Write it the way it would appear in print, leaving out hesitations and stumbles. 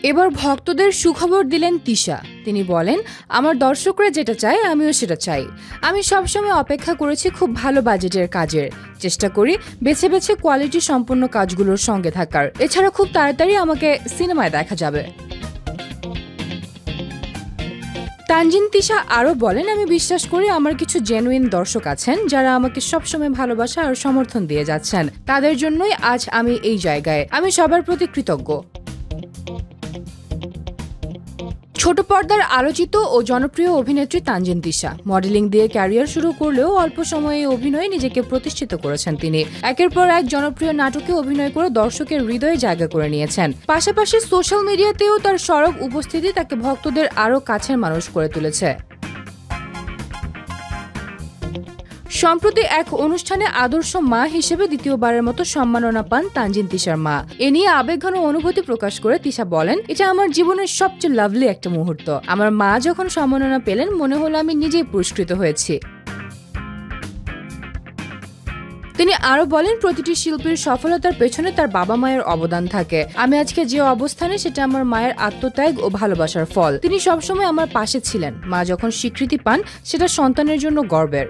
এবার ভক্তদের সুখবর দিলেন তিশা। তিনি বলেন, আমার দর্শকরা যেটা চায় আমিও সেটা চাই। আমি সবসময় অপেক্ষা করেছি খুব ভালো বাজেটের কাজের, চেষ্টা করি বেছে বেছে কোয়ালিটি সম্পন্ন কাজগুলোর সঙ্গে থাকার। এছাড়া খুব তাড়াতাড়ি আমাকে সিনেমায় দেখা যাবে। তানজিন তিশা আরও বলেন, আমি বিশ্বাস করি আমার কিছু জেনুইন দর্শক আছেন যারা আমাকে সবসময় ভালোবাসা আর সমর্থন দিয়ে যাচ্ছেন। তাদের জন্যই আজ আমি এই জায়গায়। আমি সবার প্রতি কৃতজ্ঞ। ছোট পর্দার আলোচিত ও জনপ্রিয় অভিনেত্রী তানজিন তিশা মডেলিং দিয়ে ক্যারিয়ার শুরু করলেও অল্প সময়ে অভিনয়ে নিজেকে প্রতিষ্ঠিত করেছেন তিনি। একের পর এক জনপ্রিয় নাটকে অভিনয় করে দর্শকের হৃদয়ে জায়গা করে নিয়েছেন। পাশাপাশি সোশ্যাল মিডিয়াতেও তার সরব উপস্থিতি তাকে ভক্তদের আরও কাছের মানুষ করে তুলেছে। সম্প্রতি এক অনুষ্ঠানে আদর্শ মা হিসেবে দ্বিতীয়বারের মতো সম্মাননা পান তানজিন তিশার মা। এ নিয়ে আবেগঘন অনুভূতি প্রকাশ করে তিশা বলেন, এটা আমার জীবনের সবচেয়ে লাভলি একটা মুহূর্ত। আমার মা যখন সম্মাননা পেলেন মনে হলো আমি নিজেই পুরস্কৃত হয়েছি। তিনি আরো বলেন, প্রতিটি শিল্পীর সফলতার পেছনে তার বাবা মায়ের অবদান থাকে। আমি আজকে যে অবস্থানে সেটা আমার মায়ের আত্মত্যাগ ও ভালোবাসার ফল। তিনি সবসময় আমার পাশে ছিলেন। মা যখন স্বীকৃতি পান সেটা সন্তানের জন্য গর্বের।